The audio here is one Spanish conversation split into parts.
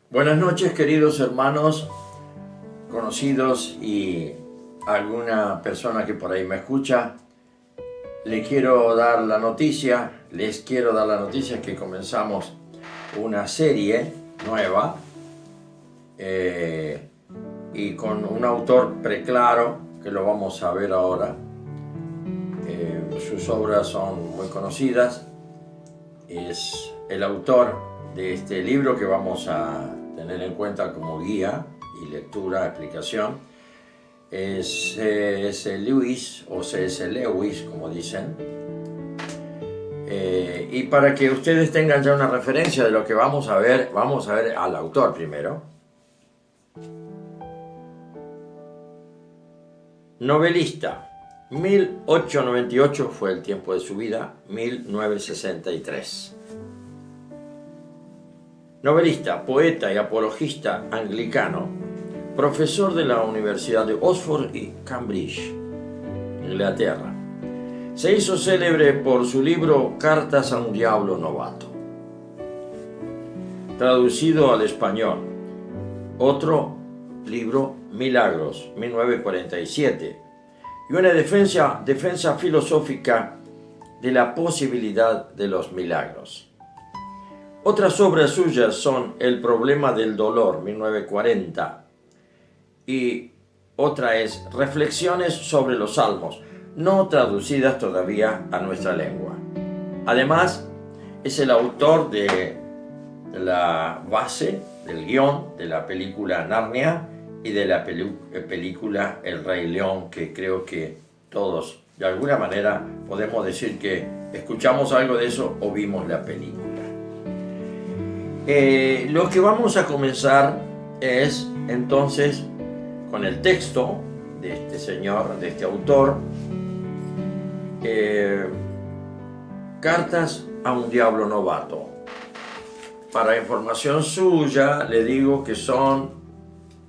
Buenas noches, queridos hermanos, conocidos y alguna persona que por ahí me escucha. Les quiero dar la noticia que comenzamos una serie nueva y con un autor preclaro que lo vamos a ver ahora. Sus obras son muy conocidas. Es el autor de este libro que vamos a tener en cuenta como guía y lectura, explicación. Es C.S. Lewis o C.S. Lewis, como dicen. Y para que ustedes tengan ya una referencia de lo que vamos a ver al autor primero. Novelista, 1898 fue el tiempo de su vida, 1963. Novelista, poeta y apologista anglicano, profesor de la Universidad de Oxford y Cambridge, Inglaterra. Se hizo célebre por su libro Cartas a un diablo novato, traducido al español. Otro libro, Milagros, 1947, y una defensa filosófica de la posibilidad de los milagros. Otras obras suyas son El problema del dolor, 1940, y otra es Reflexiones sobre los Salmos, no traducidas todavía a nuestra lengua. Además, es el autor de la base, del guión de la película Narnia y de la película El Rey León, que creo que todos, de alguna manera, podemos decir que escuchamos algo de eso o vimos la película. Lo que vamos a comenzar es entonces con el texto de este señor, de este autor, Cartas a un diablo novato. Para información suya le digo que son,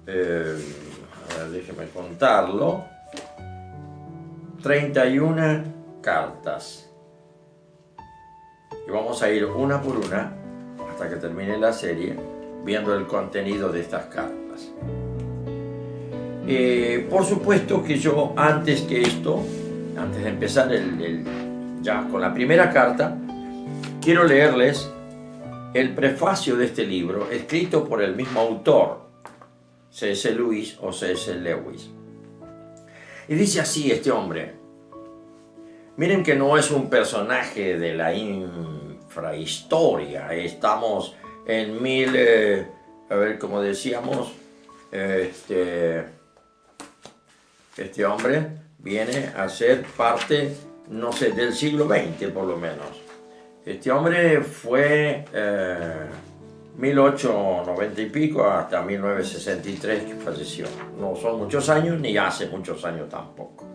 déjeme contarlo, 31 cartas. Y vamos a ir una por una hasta que termine la serie, viendo el contenido de estas cartas. Por supuesto que yo, antes de empezar ya con la primera carta, quiero leerles el prefacio de este libro, escrito por el mismo autor, C.S. Lewis o C.S. Lewis. Y dice así este hombre. Miren que no es un personaje de la infrahistoria. Estamos en como decíamos, este hombre viene a ser parte, no sé, del siglo XX por lo menos. Este hombre fue 1890 y pico hasta 1963 que falleció. No son muchos años ni hace muchos años tampoco.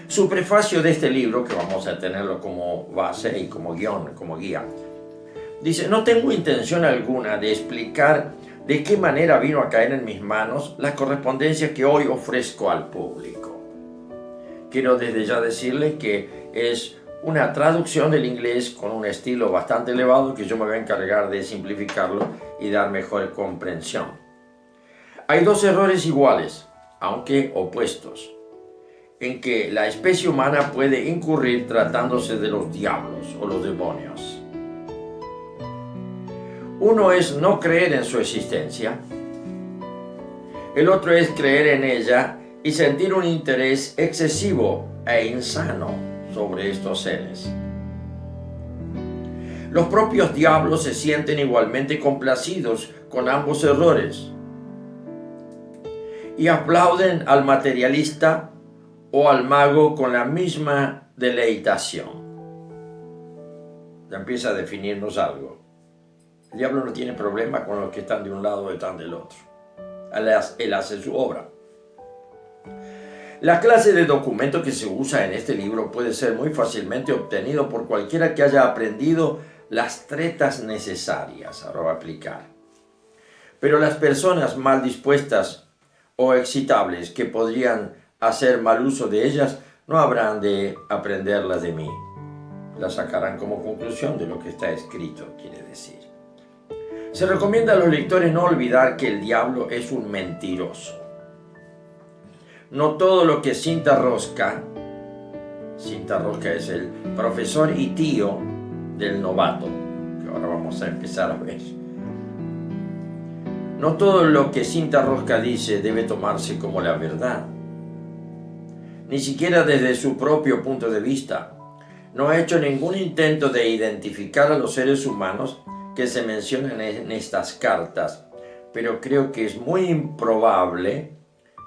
Su prefacio de este libro, que vamos a tenerlo como base y como guión, como guía, dice: no tengo intención alguna de explicar de qué manera vino a caer en mis manos la correspondencia que hoy ofrezco al público. Quiero desde ya decirles que es una traducción del inglés con un estilo bastante elevado que yo me voy a encargar de simplificarlo y dar mejor comprensión. Hay dos errores iguales, aunque opuestos, en que la especie humana puede incurrir tratándose de los diablos o los demonios. Uno es no creer en su existencia. El otro es creer en ella y sentir un interés excesivo e insano sobre estos seres. Los propios diablos se sienten igualmente complacidos con ambos errores y aplauden al materialista o al mago con la misma deleitación. Ya empieza a definirnos algo. El diablo no tiene problema con los que están de un lado o están del otro. Él hace su obra. La clase de documento que se usa en este libro puede ser muy fácilmente obtenido por cualquiera que haya aprendido las tretas necesarias. Ahora voy a explicar. Pero las personas mal dispuestas o excitables que podrían hacer mal uso de ellas no habrán de aprenderlas de mí. Las sacarán como conclusión de lo que está escrito, quiere decir. Se recomienda a los lectores no olvidar que el diablo es un mentiroso. No todo lo que Cinta Rosca es el profesor y tío del novato, que ahora vamos a empezar a ver. No todo lo que Cinta Rosca dice debe tomarse como la verdad, ni siquiera desde su propio punto de vista. No ha hecho ningún intento de identificar a los seres humanos que se mencionan en estas cartas, pero creo que es muy improbable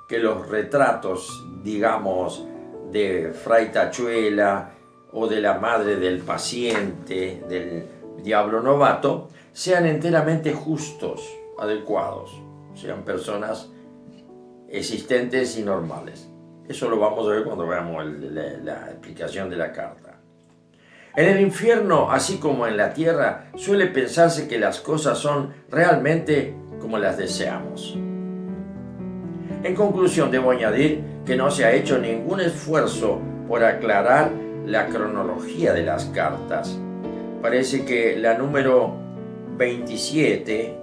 que los retratos, digamos, de Fray Tachuela o de la madre del paciente, del diablo novato, sean enteramente justos, adecuados, sean personas existentes y normales. Eso lo vamos a ver cuando veamos la explicación de la carta. En el infierno, así como en la tierra, suele pensarse que las cosas son realmente como las deseamos. En conclusión, debo añadir que no se ha hecho ningún esfuerzo por aclarar la cronología de las cartas. Parece que la número 17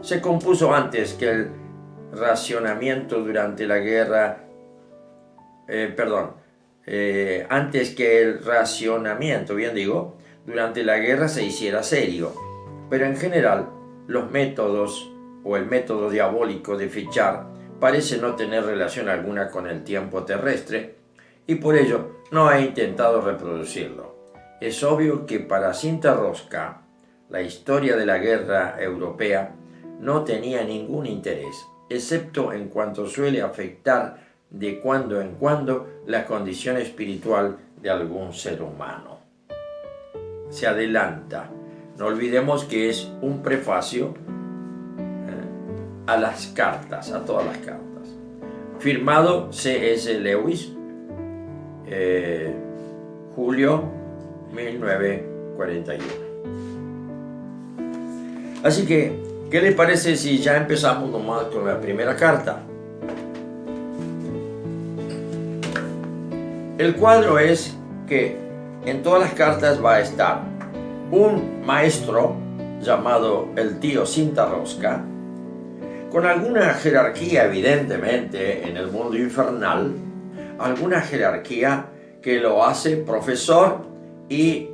se compuso antes que el racionamiento durante la guerra, antes que el racionamiento, durante la guerra se hiciera serio. Pero en general, los métodos o el método diabólico de fichar parece no tener relación alguna con el tiempo terrestre y por ello no ha intentado reproducirlo. Es obvio que para Cinta Rosca, la historia de la guerra europea no tenía ningún interés, excepto en cuanto suele afectar de cuando en cuando la condición espiritual de algún ser humano. Se adelanta. No olvidemos que es un prefacio a las cartas, a todas las cartas. Firmado C.S. Lewis, julio 1941. Así que, ¿qué les parece si ya empezamos nomás con la primera carta? El cuadro es que en todas las cartas va a estar un maestro llamado el tío Cinta Rosca, con alguna jerarquía evidentemente en el mundo infernal, alguna jerarquía que lo hace profesor y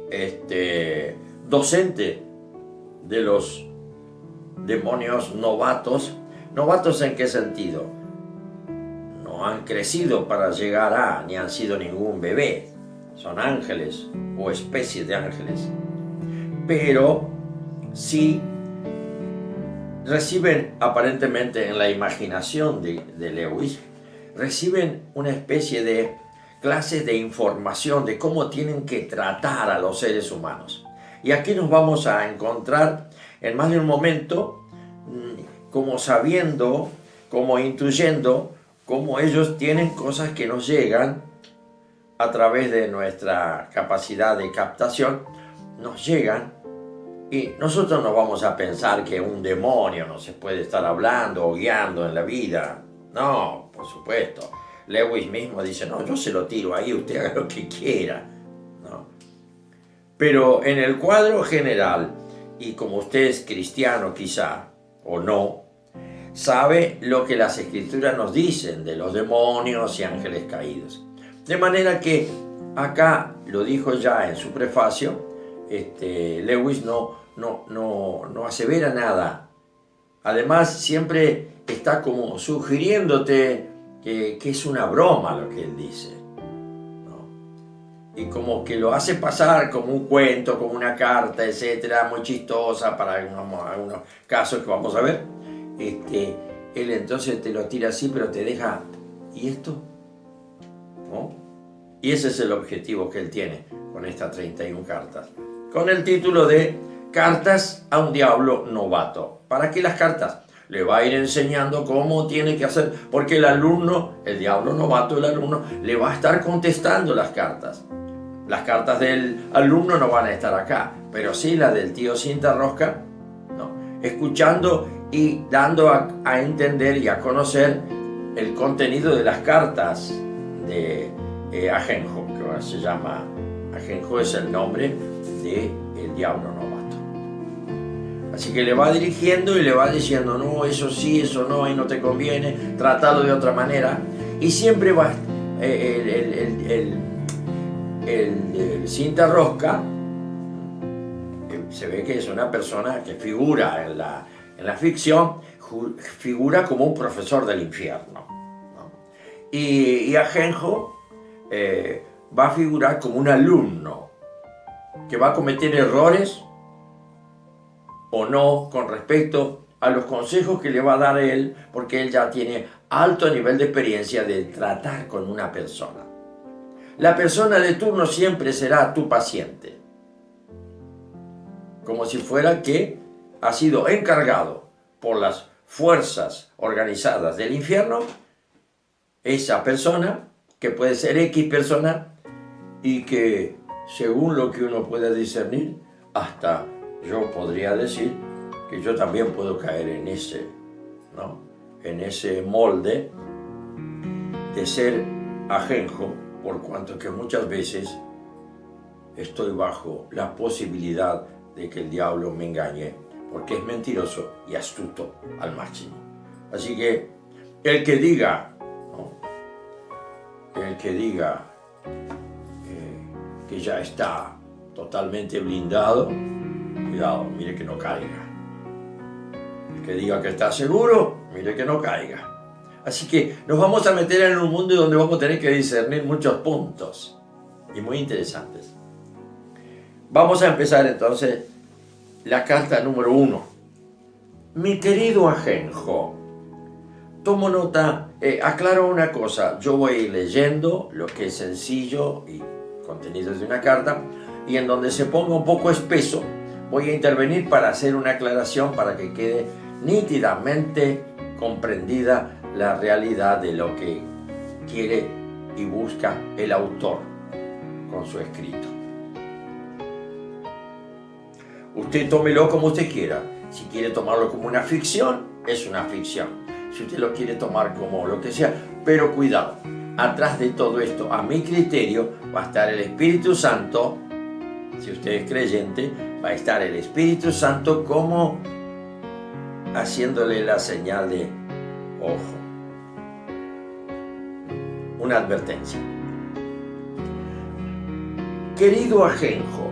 docente de los demonios novatos. ¿Novatos en qué sentido? No han crecido para llegar a, ni han sido ningún bebé. Son ángeles o especies de ángeles. Pero sí reciben aparentemente en la imaginación de Lewis, reciben una especie de clases de información de cómo tienen que tratar a los seres humanos. Y aquí nos vamos a encontrar en más de un momento como sabiendo, como intuyendo, cómo ellos tienen cosas que nos llegan a través de nuestra capacidad de captación, nos llegan y nosotros no vamos a pensar que un demonio no se puede estar hablando o guiando en la vida. No, por supuesto. Lewis mismo dice, no, yo se lo tiro ahí, usted haga lo que quiera. ¿No? Pero en el cuadro general, y como usted es cristiano quizá, o no, sabe lo que las escrituras nos dicen de los demonios y ángeles caídos. De manera que acá lo dijo ya en su prefacio, Lewis no asevera nada. Además siempre está como sugiriéndote que es una broma lo que él dice, ¿no? Y como que lo hace pasar como un cuento, como una carta, etcétera, muy chistosa para algunos casos que vamos a ver. Él entonces te lo tira así, pero te deja, ¿y esto? ¿No? Y ese es el objetivo que él tiene con estas 31 cartas, con el título de Cartas a un diablo novato. ¿Para qué las cartas? Le va a ir enseñando cómo tiene que hacer, porque el alumno, el diablo novato, el alumno, le va a estar contestando las cartas. Las cartas del alumno no van a estar acá, pero sí las del tío Cinta Rosca, ¿no? Escuchando y dando a entender y a conocer el contenido de las cartas de Ajenjo, que se llama Ajenjo, es el nombre del diablo novato. Así que le va dirigiendo y le va diciendo, no, eso sí, eso no, ahí no te conviene, trátalo de otra manera. Y siempre va el cinta rosca, se ve que es una persona que figura en la ficción, figura como un profesor del infierno, ¿no? Y Ajenjo va a figurar como un alumno que va a cometer errores o no con respecto a los consejos que le va a dar él, porque él ya tiene alto nivel de experiencia de tratar con una persona. La persona de turno siempre será tu paciente, como si fuera que ha sido encargado por las fuerzas organizadas del infierno, esa persona, que puede ser X persona, y que según lo que uno pueda discernir, hasta yo podría decir que yo también puedo caer en ese, ¿no? En ese molde de ser ajenjo, por cuanto que muchas veces estoy bajo la posibilidad de que el diablo me engañe, porque es mentiroso y astuto al máximo. Así que el que diga, ¿no? El que diga que ya está totalmente blindado, cuidado, mire que no caiga. El que diga que está seguro, mire que no caiga. Así que nos vamos a meter en un mundo donde vamos a tener que discernir muchos puntos y muy interesantes. Vamos a empezar entonces la carta número 1. Mi querido ajenjo, tomo nota, aclaro una cosa, yo voy leyendo lo que es sencillo y contenidos de una carta, y en donde se ponga un poco espeso voy a intervenir para hacer una aclaración para que quede nítidamente comprendida la realidad de lo que quiere y busca el autor con su escrito. Usted tómelo como usted quiera. Si quiere tomarlo como una ficción, es una ficción. Si usted lo quiere tomar como lo que sea, pero cuidado, atrás de todo esto, a mi criterio, va a estar el Espíritu Santo. Si usted es creyente, va a estar el Espíritu Santo como haciéndole la señal de ojo. Una advertencia. Querido ajenjo,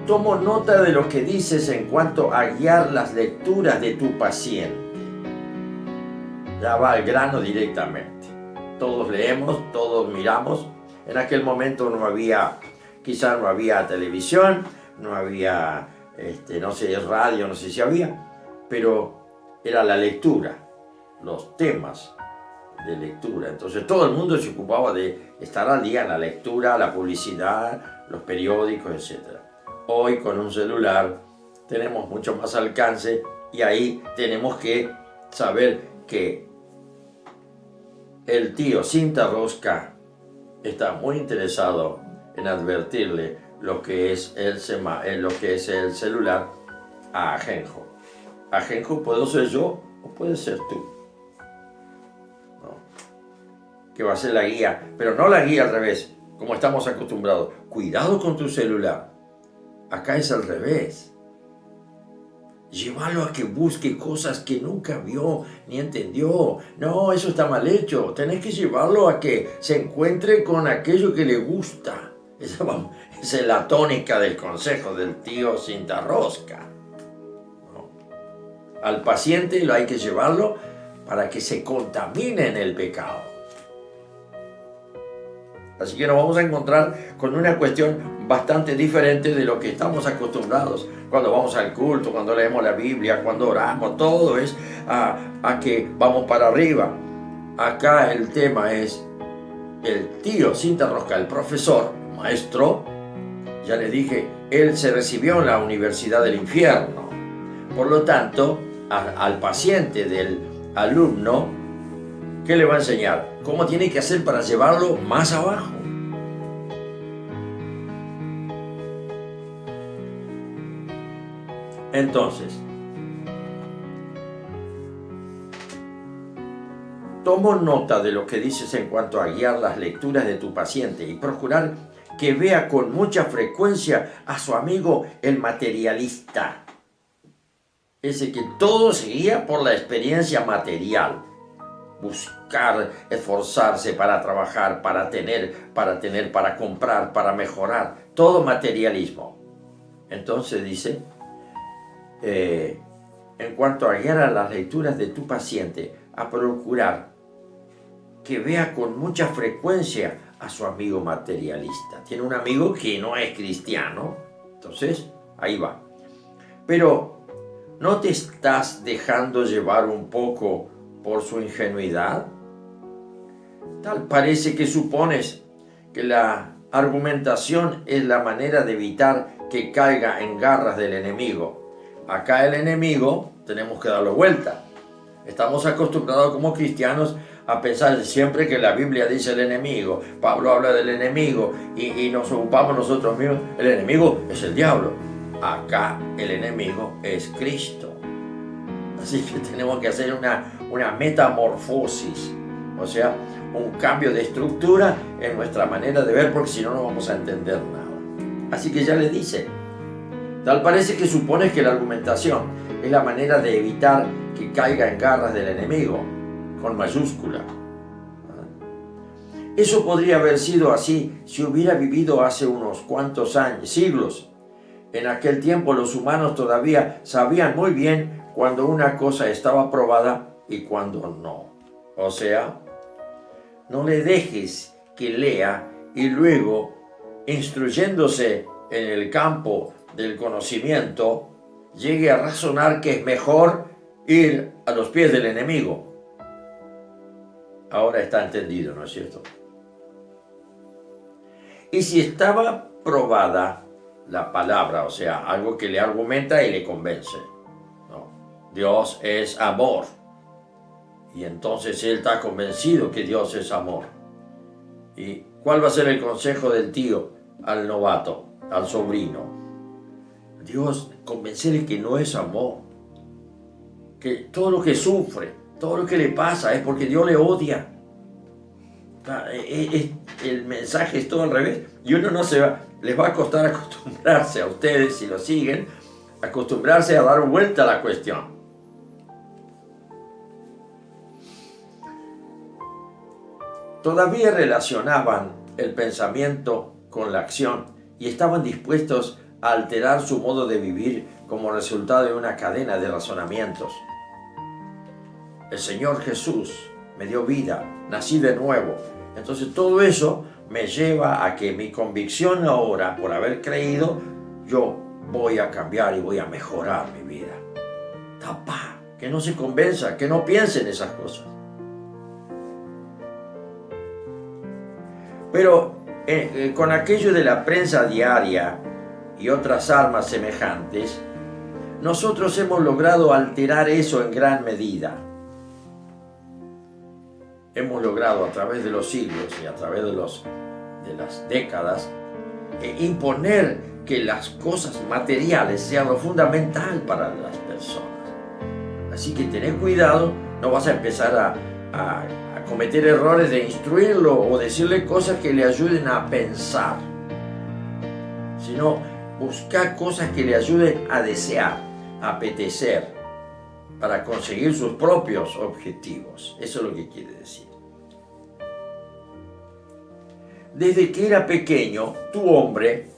tomo nota de lo que dices en cuanto a guiar las lecturas de tu paciente. Ya va al grano directamente. Todos leemos, todos miramos. En aquel momento quizás no había televisión, no había, no sé, radio, no sé si había, pero era la lectura, los temas de lectura. Entonces todo el mundo se ocupaba de estar al día en la lectura, la publicidad, los periódicos, etc. Hoy con un celular tenemos mucho más alcance y ahí tenemos que saber que el tío Cinta Rosca está muy interesado en advertirle lo que es el celular a ajenjo. Ajenjo puedo ser yo o puede ser tú, ¿no? Que va a ser la guía, pero no la guía al revés, como estamos acostumbrados. Cuidado con tu celular. Acá es al revés. Llévalo a que busque cosas que nunca vio ni entendió. No, eso está mal hecho. Tenés que llevarlo a que se encuentre con aquello que le gusta. Esa es la tónica del consejo del tío Cinta Rosca. ¿No? Al paciente lo hay que llevarlo para que se contamine en el pecado. Así que nos vamos a encontrar con una cuestión bastante diferente de lo que estamos acostumbrados. Cuando vamos al culto, cuando leemos la Biblia, cuando oramos, todo es a que vamos para arriba. Acá el tema es el tío Cinta Rosca, el profesor, maestro. Ya le dije, él se recibió en la Universidad del Infierno. Por lo tanto, al paciente del alumno, ¿qué le va a enseñar? ¿Cómo tiene que hacer para llevarlo más abajo? Entonces, tomo nota de lo que dices en cuanto a guiar las lecturas de tu paciente y procurar que vea con mucha frecuencia a su amigo el materialista. ese que todo se guía por la experiencia material. Buscar, esforzarse para trabajar, para tener, para comprar, para mejorar. Todo materialismo. Entonces dice, en cuanto a guiar a las lecturas de tu paciente, a procurar que vea con mucha frecuencia a su amigo materialista. Tiene un amigo que no es cristiano, entonces ahí va. Pero ¿no te estás dejando llevar un poco por su ingenuidad? Tal parece que supones que la argumentación es la manera de evitar que caiga en garras del enemigo. Acá el enemigo tenemos que darle vuelta. Estamos acostumbrados como cristianos a pensar siempre que la Biblia dice el enemigo. Pablo habla del enemigo y nos ocupamos nosotros mismos. El enemigo es el diablo. Acá el enemigo es Cristo. Así que tenemos que hacer una metamorfosis, o sea, un cambio de estructura en nuestra manera de ver, porque si no, no vamos a entender nada. Así que ya le dice, tal parece que supones que la argumentación es la manera de evitar que caiga en garras del enemigo, con mayúscula. Eso podría haber sido así si hubiera vivido hace unos cuantos años, siglos. En aquel tiempo los humanos todavía sabían muy bien cuando una cosa estaba probada y cuando no. O sea, no le dejes que lea y luego, instruyéndose en el campo del conocimiento, llegue a razonar que es mejor ir a los pies del enemigo. Ahora está entendido, ¿no es cierto? Y si estaba probada la palabra, o sea, algo que le argumenta y le convence, ¿no? Dios es amor. Y entonces él está convencido que Dios es amor. ¿Y cuál va a ser el consejo del tío al novato, al sobrino? Dios, convencerle que no es amor. Que todo lo que sufre, todo lo que le pasa es porque Dios le odia. El mensaje es todo al revés. Y uno no se va, les va a costar acostumbrarse a ustedes, si lo siguen, acostumbrarse a dar vuelta a la cuestión. Todavía relacionaban el pensamiento con la acción y estaban dispuestos a alterar su modo de vivir como resultado de una cadena de razonamientos. El Señor Jesús me dio vida, nací de nuevo. Entonces todo eso me lleva a que mi convicción ahora, por haber creído, yo voy a cambiar y voy a mejorar mi vida. Tapá, que no se convenza, que no piense en esas cosas. Pero con aquello de la prensa diaria y otras armas semejantes, nosotros hemos logrado alterar eso en gran medida. Hemos logrado a través de los siglos y a través de las décadas imponer que las cosas materiales sean lo fundamental para las personas. Así que tened cuidado, no vas a empezar a cometer errores de instruirlo o decirle cosas que le ayuden a pensar, sino buscar cosas que le ayuden a desear, a apetecer, para conseguir sus propios objetivos. Eso es lo que quiere decir. Desde que era pequeño, tu hombre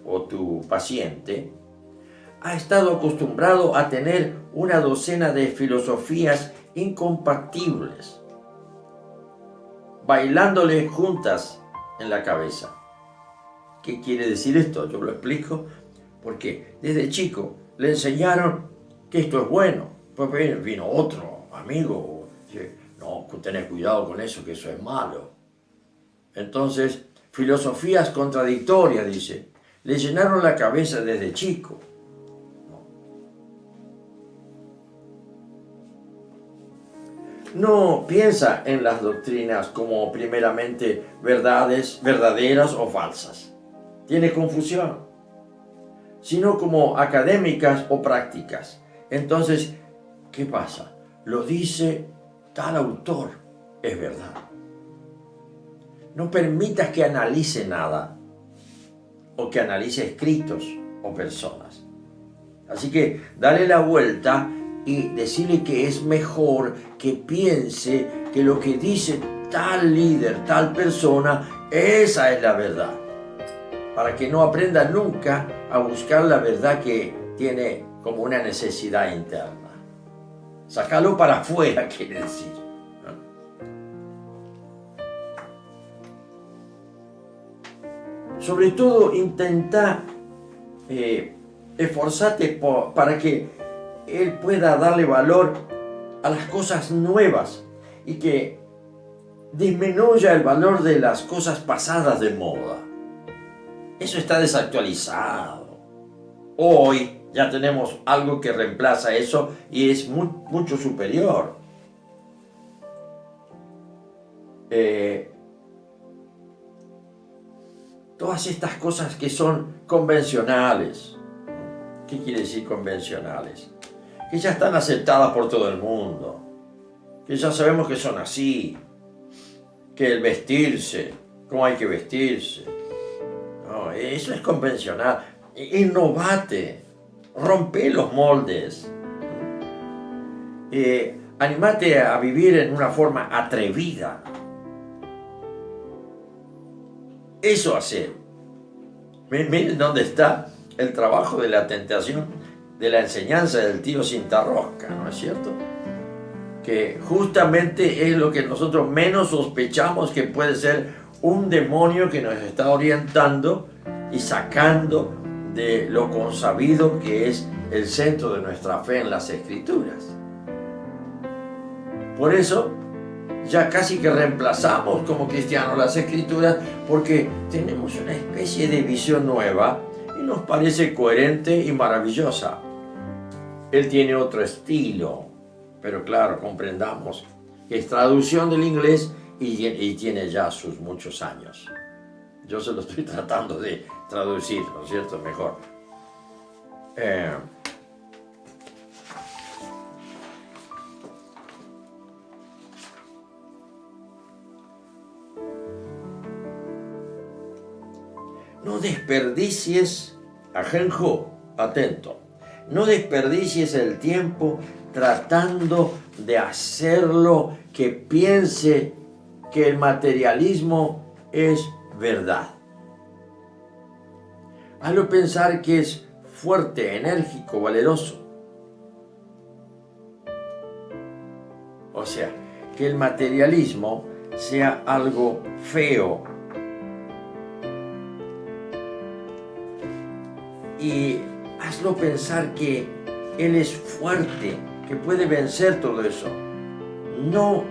o tu paciente ha estado acostumbrado a tener una docena de filosofías incompatibles, bailándole juntas en la cabeza. ¿Qué quiere decir esto? Yo lo explico porque desde chico le enseñaron que esto es bueno. Pues vino otro amigo, dice, no, tened cuidado con eso, que eso es malo. Entonces, filosofías contradictorias, dice, le llenaron la cabeza desde chico. No piensa en las doctrinas como primeramente verdades, verdaderas o falsas. Tiene confusión. Sino como académicas o prácticas. Entonces, ¿qué pasa? Lo dice tal autor, es verdad. No permitas que analice nada o que analice escritos o personas. Así que dale la vuelta y decirle que es mejor que piense que lo que dice tal líder, tal persona, esa es la verdad. Para que no aprenda nunca a buscar la verdad que tiene como una necesidad interna. Sácalo para afuera, quiere decir. Sobre todo, intenta esforzarte para que él pueda darle valor a las cosas nuevas y que disminuya el valor de las cosas pasadas de moda. Eso está desactualizado. Hoy ya tenemos algo que reemplaza eso y es mucho superior. Todas estas cosas que son convencionales. ¿Qué quiere decir convencionales? Que ya están aceptadas por todo el mundo. Que ya sabemos que son así. Que el vestirse, cómo hay que vestirse. No, eso es convencional. Innovate. Rompe los moldes. Animate a vivir en una forma atrevida. Eso hacer. Miren dónde está el trabajo de la tentación, de la enseñanza del tío Cintarrosca, ¿no es cierto? Que justamente es lo que nosotros menos sospechamos que puede ser un demonio que nos está orientando y sacando de lo consabido que es el centro de nuestra fe en las Escrituras. Por eso, ya casi que reemplazamos como cristianos las Escrituras porque tenemos una especie de visión nueva y nos parece coherente y maravillosa. Él tiene otro estilo, pero claro, comprendamos que es traducción del inglés y tiene ya sus muchos años. Yo se lo estoy tratando de traducir, ¿no es cierto? Mejor. No desperdicies, ajenjo, atento, no desperdicies el tiempo tratando de hacerlo que piense que el materialismo es verdad. Hazlo pensar que es fuerte, enérgico, valeroso. O sea, que el materialismo sea algo feo. Y hazlo pensar que Él es fuerte, que puede vencer todo eso. No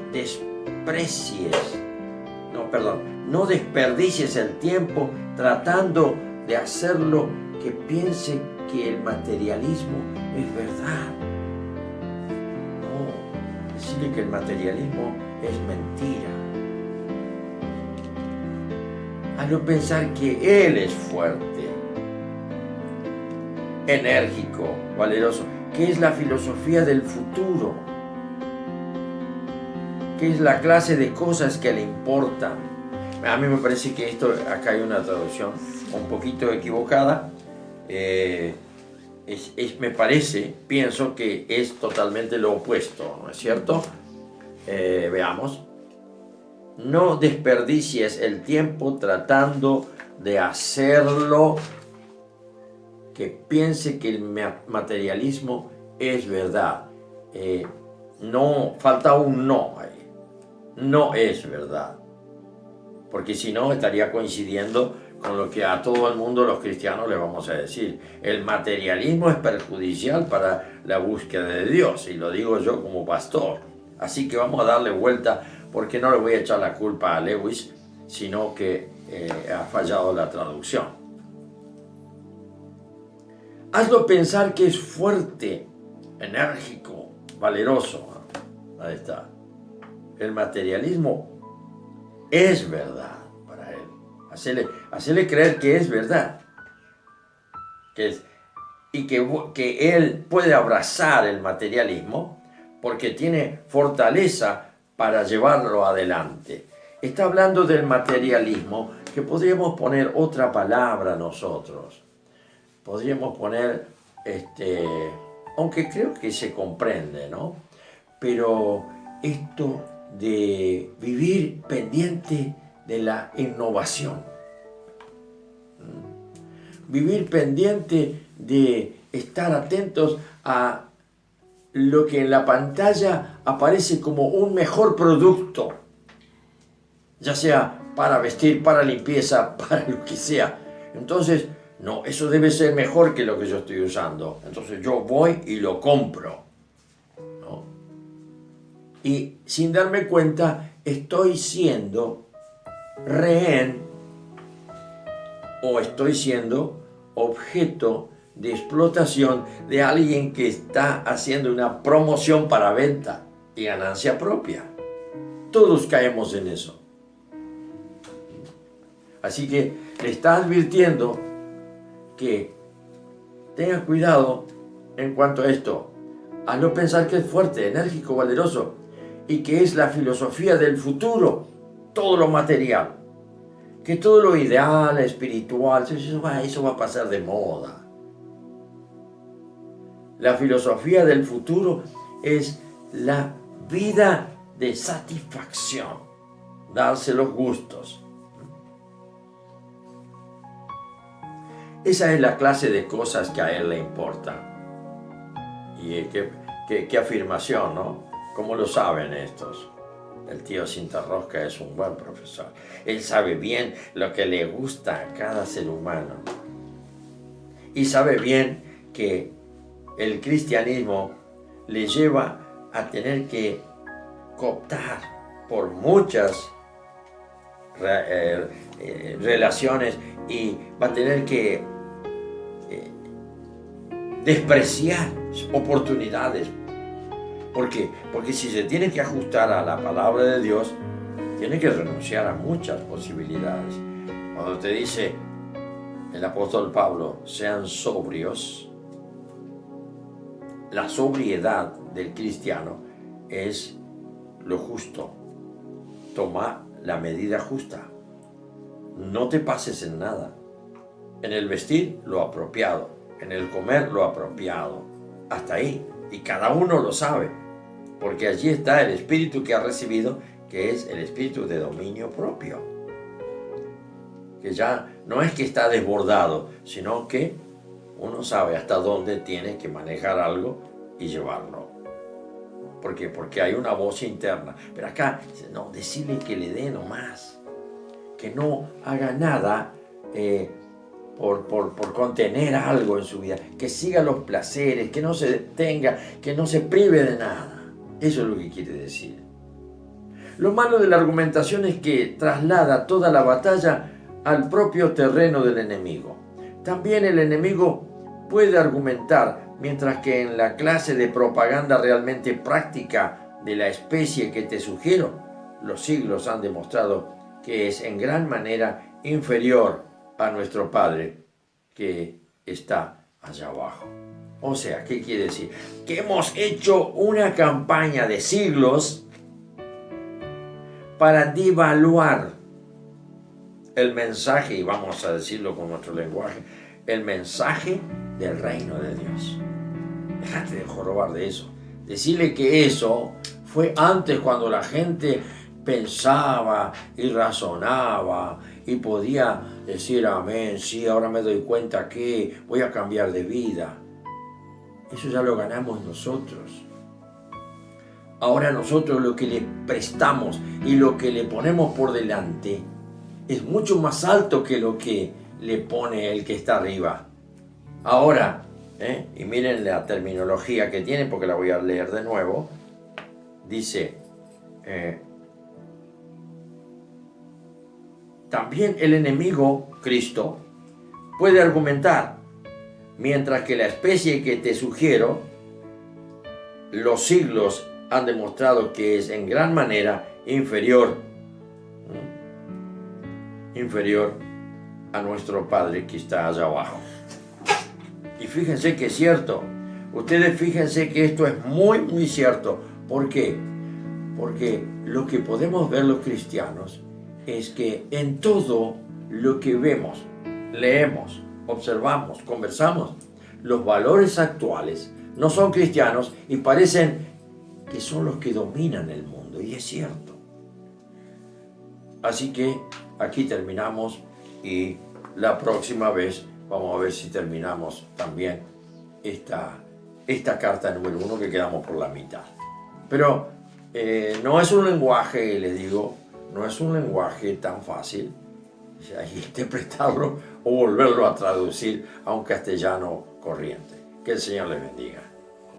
desperdicies el tiempo tratando de hacerlo que piense que el materialismo es verdad. No, decirle que el materialismo es mentira. Hazlo pensar que Él es fuerte, enérgico, valeroso, que es la filosofía del futuro, que es la clase de cosas que le importan. A mí me parece que acá hay una traducción un poquito equivocada. Pienso que es totalmente lo opuesto, ¿no es cierto? Veamos. No desperdicies el tiempo tratando de hacerlo que piense que el materialismo es verdad. No, falta un no ahí. No es verdad. Porque si no, estaría coincidiendo con lo que a todo el mundo los cristianos le vamos a decir. El materialismo es perjudicial para la búsqueda de Dios, y lo digo yo como pastor. Así que vamos a darle vuelta, porque no le voy a echar la culpa a Lewis, sino que ha fallado la traducción. Hazlo pensar que es fuerte, enérgico, valeroso. Ahí está. El materialismo es verdad para él. Hacele creer que es verdad. Que él puede abrazar el materialismo porque tiene fortaleza para llevarlo adelante. Está hablando del materialismo, que podríamos poner otra palabra nosotros. Podríamos poner aunque creo que se comprende, ¿no? Pero esto de vivir pendiente de la innovación, vivir pendiente de estar atentos a lo que en la pantalla aparece como un mejor producto, ya sea para vestir, para limpieza, para lo que sea. Entonces, no, eso debe ser mejor que lo que yo estoy usando. Entonces yo voy y lo compro, ¿no? Y sin darme cuenta, estoy siendo rehén o estoy siendo objeto de explotación de alguien que está haciendo una promoción para venta y ganancia propia. Todos caemos en eso. Así que le está advirtiendo que tenga cuidado en cuanto a esto. A no pensar que es fuerte, enérgico, valeroso y que es la filosofía del futuro, todo lo material. Que todo lo ideal, espiritual, eso va a pasar de moda. La filosofía del futuro es la vida de satisfacción, darse los gustos. Esa es la clase de cosas que a él le importan. Y qué afirmación, ¿no? ¿Cómo lo saben estos? El tío Cintarrosca es un buen profesor. Él sabe bien lo que le gusta a cada ser humano. Y sabe bien que el cristianismo le lleva a tener que cooptar por muchas relaciones y va a tener que despreciar oportunidades. ¿Por qué? Porque si se tiene que ajustar a la palabra de Dios, tiene que renunciar a muchas posibilidades. Cuando te dice el apóstol Pablo, sean sobrios, la sobriedad del cristiano es lo justo. Toma la medida justa. No te pases en nada. En el vestir, lo apropiado. En el comer, lo apropiado. Hasta ahí. Y cada uno lo sabe. Porque allí está el espíritu que ha recibido, que es el espíritu de dominio propio. Que ya no es que está desbordado, sino que uno sabe hasta dónde tiene que manejar algo y llevarlo. ¿Por qué? Porque hay una voz interna. Pero acá, no, decirle que le dé nomás. Que no haga nada por contener algo en su vida. Que siga los placeres, que no se detenga, que no se prive de nada. Eso es lo que quiere decir. Lo malo de la argumentación es que traslada toda la batalla al propio terreno del enemigo. También el enemigo puede argumentar, mientras que en la clase de propaganda realmente práctica de la especie que te sugiero, los siglos han demostrado que es en gran manera inferior a nuestro Padre que está allá abajo. O sea, ¿qué quiere decir? Que hemos hecho una campaña de siglos para devaluar el mensaje, y vamos a decirlo con nuestro lenguaje, el mensaje del reino de Dios. Déjate de jorobar de eso. Decirle que eso fue antes, cuando la gente pensaba y razonaba y podía decir amén, sí, ahora me doy cuenta que voy a cambiar de vida. Eso ya lo ganamos nosotros. Ahora nosotros lo que le prestamos y lo que le ponemos por delante es mucho más alto que lo que le pone el que está arriba. Ahora, y miren la terminología que tiene, porque la voy a leer de nuevo. Dice, también el enemigo, Cristo, puede argumentar, mientras que la especie que te sugiero, los siglos han demostrado que es en gran manera inferior a nuestro Padre que está allá abajo. Y fíjense que es cierto. Ustedes fíjense que esto es muy, muy cierto. ¿Por qué? Porque lo que podemos ver los cristianos es que en todo lo que vemos, leemos, observamos, conversamos, los valores actuales no son cristianos y parecen que son los que dominan el mundo, y es cierto. Así que aquí terminamos y la próxima vez vamos a ver si terminamos también esta carta número 1, que quedamos por la mitad. Pero no es un lenguaje, les digo, no es un lenguaje tan fácil interpretarlo o volverlo a traducir a un castellano corriente. Que el Señor les bendiga.